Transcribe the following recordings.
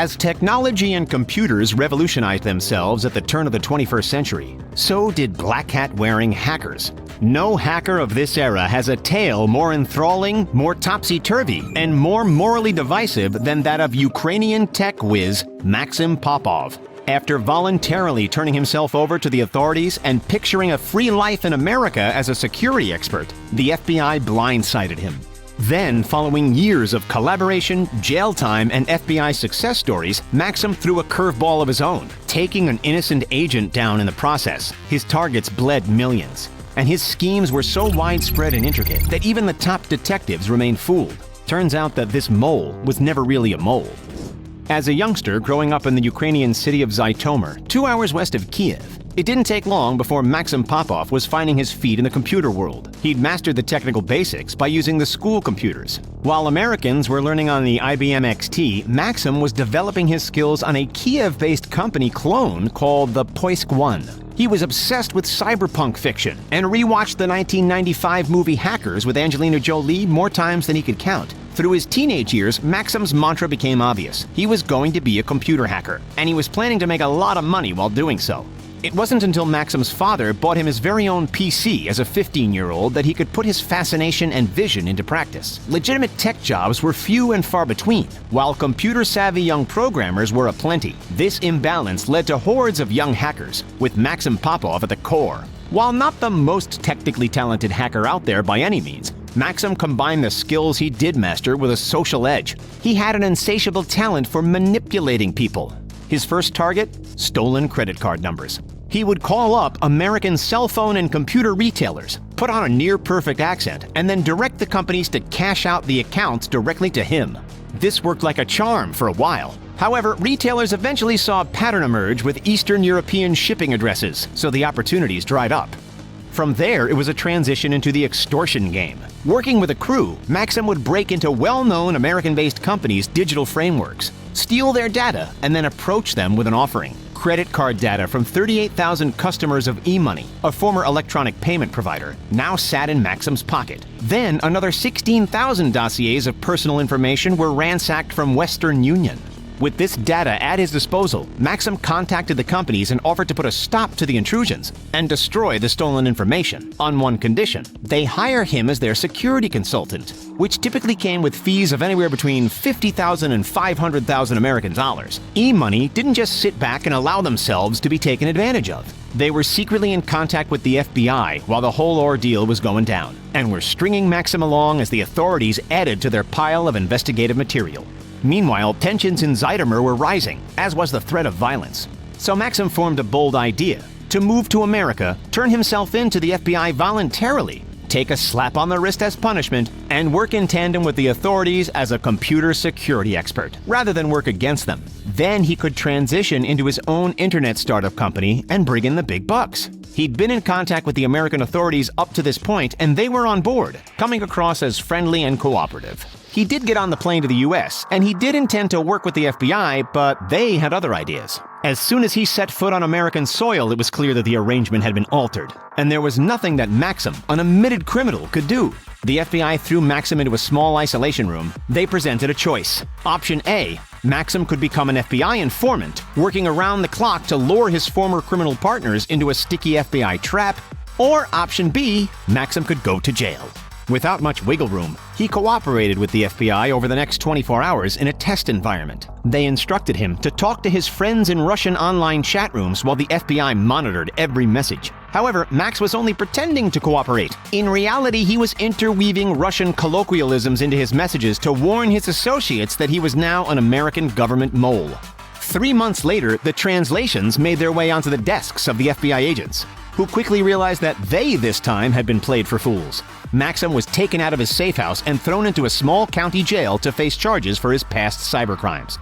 As technology and computers revolutionized themselves at the turn of the 21st century, so did black hat-wearing hackers. No hacker of this era has a tale more enthralling, more topsy-turvy, and more morally divisive than that of Ukrainian tech whiz Maxim Popov. After voluntarily turning himself over to the authorities and picturing a free life in America as a security expert, the FBI blindsided him. Then, following years of collaboration, jail time, and FBI success stories, Maxim threw a curveball of his own, taking an innocent agent down in the process. His targets bled millions, and his schemes were so widespread and intricate that even the top detectives remained fooled. Turns out that this mole was never really a mole. As a youngster growing up in the Ukrainian city of Zhytomyr, 2 hours west of Kiev, it didn't take long before Maxim Popov was finding his feet in the computer world. He'd mastered the technical basics by using the school computers. While Americans were learning on the IBM XT, Maxim was developing his skills on a Kiev-based company clone called the Poisk One. He was obsessed with cyberpunk fiction and rewatched the 1995 movie Hackers with Angelina Jolie more times than he could count. Through his teenage years, Maxim's mantra became obvious. He was going to be a computer hacker, and he was planning to make a lot of money while doing so. It wasn't until Maxim's father bought him his very own PC as a 15-year-old that he could put his fascination and vision into practice. Legitimate tech jobs were few and far between, while computer-savvy young programmers were aplenty. This imbalance led to hordes of young hackers, with Maxim Popov at the core. While not the most technically talented hacker out there by any means, Maxim combined the skills he did master with a social edge. He had an insatiable talent for manipulating people. His first target? Stolen credit card numbers. He would call up American cell phone and computer retailers, put on a near-perfect accent, and then direct the companies to cash out the accounts directly to him. This worked like a charm for a while. However, retailers eventually saw a pattern emerge with Eastern European shipping addresses, so the opportunities dried up. From there, it was a transition into the extortion game. Working with a crew, Maxim would break into well-known American-based companies' digital frameworks, steal their data, and then approach them with an offering. Credit card data from 38,000 customers of eMoney, a former electronic payment provider, now sat in Maxim's pocket. Then another 16,000 dossiers of personal information were ransacked from Western Union. With this data at his disposal, Maxim contacted the companies and offered to put a stop to the intrusions and destroy the stolen information, on one condition: they hire him as their security consultant, which typically came with fees of anywhere between $50,000 and $500,000 American dollars. eMoney didn't just sit back and allow themselves to be taken advantage of. They were secretly in contact with the FBI while the whole ordeal was going down, and were stringing Maxim along as the authorities added to their pile of investigative material. Meanwhile, tensions in Zhytomyr were rising, as was the threat of violence. So Maxim formed a bold idea: to move to America, turn himself in to the FBI voluntarily, take a slap on the wrist as punishment, and work in tandem with the authorities as a computer security expert, rather than work against them. Then he could transition into his own internet startup company and bring in the big bucks. He'd been in contact with the American authorities up to this point, and they were on board, coming across as friendly and cooperative. He did get on the plane to the US, and he did intend to work with the FBI, but they had other ideas. As soon as he set foot on American soil, it was clear that the arrangement had been altered, and there was nothing that Maxim, an admitted criminal, could do. The FBI threw Maxim into a small isolation room. They presented a choice. Option A: Maxim could become an FBI informant, working around the clock to lure his former criminal partners into a sticky FBI trap. Or Option B: Maxim could go to jail. Without much wiggle room, he cooperated with the FBI over the next 24 hours in a test environment. They instructed him to talk to his friends in Russian online chat rooms while the FBI monitored every message. However, Max was only pretending to cooperate. In reality, he was interweaving Russian colloquialisms into his messages to warn his associates that he was now an American government mole. 3 months later, the translations made their way onto the desks of the FBI agents, who quickly realized that they, this time, had been played for fools. Maxim was taken out of his safe house and thrown into a small county jail to face charges for his past cybercrimes.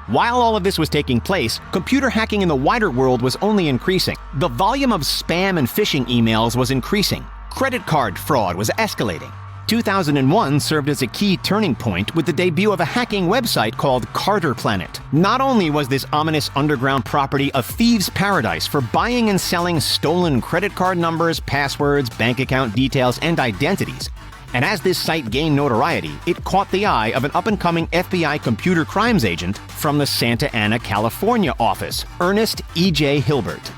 While all of this was taking place, computer hacking in the wider world was only increasing. The volume of spam and phishing emails was increasing. Credit card fraud was escalating. 2001 served as a key turning point with the debut of a hacking website called Carter Planet. Not only was this ominous underground property a thieves' paradise for buying and selling stolen credit card numbers, passwords, bank account details, and identities, And as this site gained notoriety, it caught the eye of an up-and-coming FBI computer crimes agent from the Santa Ana, California office, Ernest E.J. Hilbert.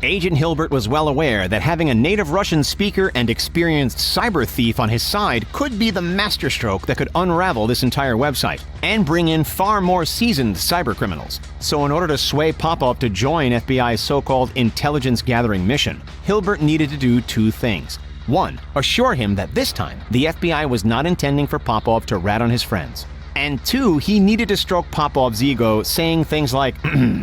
Agent Hilbert was well aware that having a native Russian speaker and experienced cyber thief on his side could be the masterstroke that could unravel this entire website and bring in far more seasoned cybercriminals. So in order to sway Popov to join FBI's so-called intelligence-gathering mission, Hilbert needed to do two things. One, assure him that this time, the FBI was not intending for Popov to rat on his friends. And two, he needed to stroke Popov's ego, saying things like,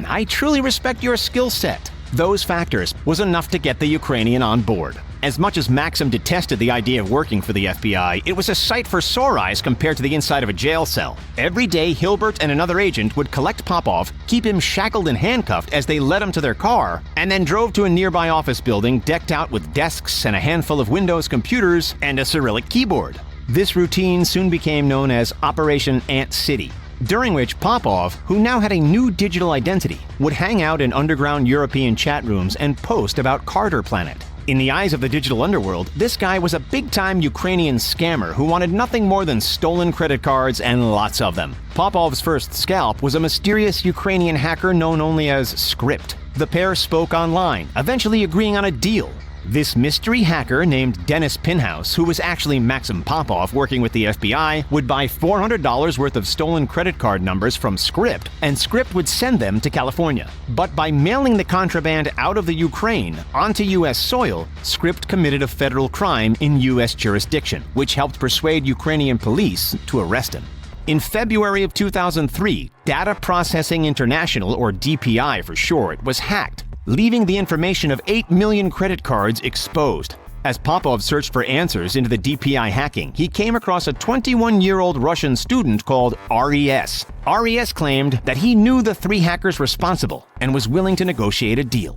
"I truly respect your skill set." Those factors was enough to get the Ukrainian on board. As much as Maxim detested the idea of working for the FBI, it was a sight for sore eyes compared to the inside of a jail cell. Every day, Hilbert and another agent would collect Popov, keep him shackled and handcuffed as they led him to their car, and then drove to a nearby office building decked out with desks and a handful of Windows computers and a Cyrillic keyboard. This routine soon became known as Operation Ant City, during which Popov, who now had a new digital identity, would hang out in underground European chat rooms and post about Carter Planet. In the eyes of the digital underworld, this guy was a big-time Ukrainian scammer who wanted nothing more than stolen credit cards and lots of them. Popov's first scalp was a mysterious Ukrainian hacker known only as Script. The pair spoke online, eventually agreeing on a deal. This mystery hacker named Dennis Pinhouse, who was actually Maxim Popov working with the FBI, would buy $400 worth of stolen credit card numbers from Script, and Script would send them to California. But by mailing the contraband out of the Ukraine onto U.S. soil, Script committed a federal crime in U.S. jurisdiction, which helped persuade Ukrainian police to arrest him. In February of 2003, Data Processing International, or DPI for short, was hacked, leaving the information of 8 million credit cards exposed. As Popov searched for answers into the DPI hacking, he came across a 21-year-old Russian student called RES. RES claimed that he knew the three hackers responsible and was willing to negotiate a deal.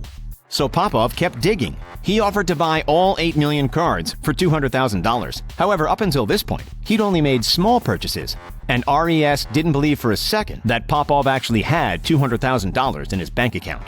So Popov kept digging. He offered to buy all 8 million cards for $200,000. However, up until this point, he'd only made small purchases, and RES didn't believe for a second that Popov actually had $200,000 in his bank account.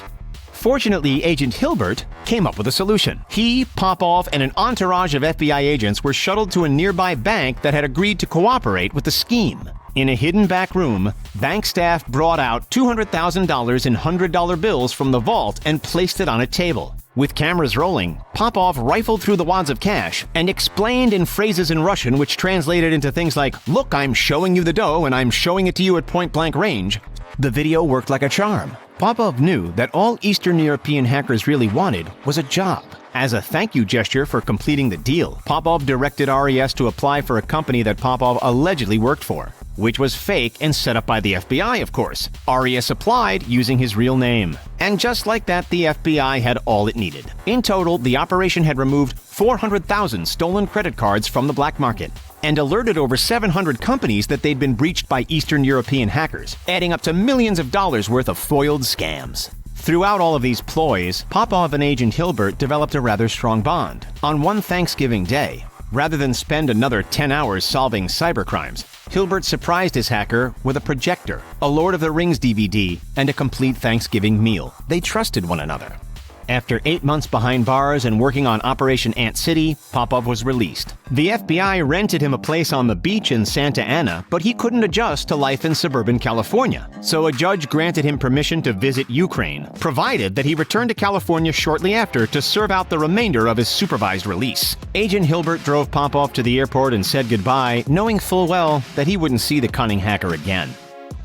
Fortunately, Agent Hilbert came up with a solution. He, Popov, and an entourage of FBI agents were shuttled to a nearby bank that had agreed to cooperate with the scheme. In a hidden back room, bank staff brought out $200,000 in $100 bills from the vault and placed it on a table. With cameras rolling, Popov rifled through the wads of cash and explained in phrases in Russian which translated into things like, "Look, I'm showing you the dough and I'm showing it to you at point-blank range." The video worked like a charm. Popov knew that all Eastern European hackers really wanted was a job. As a thank you gesture for completing the deal, Popov directed RES to apply for a company that Popov allegedly worked for, which was fake and set up by the FBI, of course. RES applied using his real name. And just like that, the FBI had all it needed. In total, the operation had removed 400,000 stolen credit cards from the black market and alerted over 700 companies that they'd been breached by Eastern European hackers, adding up to millions of dollars worth of foiled scams. Throughout all of these ploys, Popov and Agent Hilbert developed a rather strong bond. On one Thanksgiving day, rather than spend another 10 hours solving cybercrimes, Hilbert surprised his hacker with a projector, a Lord of the Rings DVD, and a complete Thanksgiving meal. They trusted one another. After 8 months behind bars and working on Operation Ant City, Popov was released. The FBI rented him a place on the beach in Santa Ana, but he couldn't adjust to life in suburban California. So a judge granted him permission to visit Ukraine, provided that he returned to California shortly after to serve out the remainder of his supervised release. Agent Hilbert drove Popov to the airport and said goodbye, knowing full well that he wouldn't see the cunning hacker again.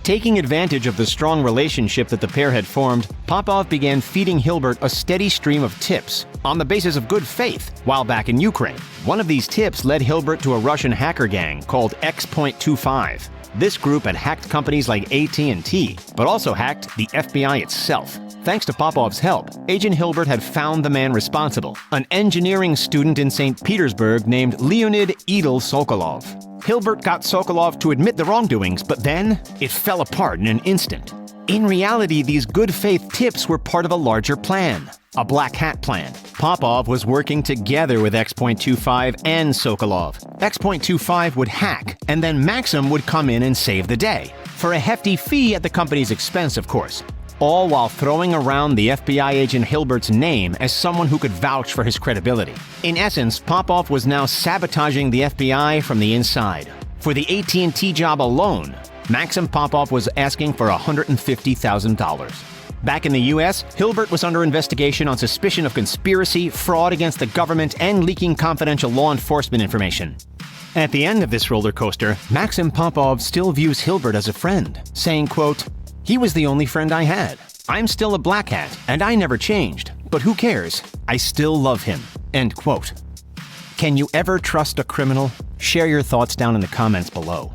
Taking advantage of the strong relationship that the pair had formed, Popov began feeding Hilbert a steady stream of tips on the basis of good faith while back in Ukraine. One of these tips led Hilbert to a Russian hacker gang called X.25. This group had hacked companies like AT&T, but also hacked the FBI itself. Thanks to Popov's help, Agent Hilbert had found the man responsible, an engineering student in St. Petersburg named Leonid Idol Sokolov. Hilbert got Sokolov to admit the wrongdoings, but then it fell apart in an instant. In reality, these good faith tips were part of a larger plan, a black hat plan. Popov was working together with X.25 and Sokolov. X.25 would hack, and then Maxim would come in and save the day, for a hefty fee at the company's expense, of course. all while throwing around the FBI agent Hilbert's name as someone who could vouch for his credibility. In essence, Popov was now sabotaging the FBI from the inside. For the AT&T job alone, Maxim Popov was asking for $150,000. Back in the U.S., Hilbert was under investigation on suspicion of conspiracy, fraud against the government, and leaking confidential law enforcement information. At the end of this roller coaster, Maxim Popov still views Hilbert as a friend, saying, quote, "He was the only friend I had. I'm still a black hat, and I never changed. But who cares? I still love him." End quote. Can you ever trust a criminal? Share your thoughts down in the comments below.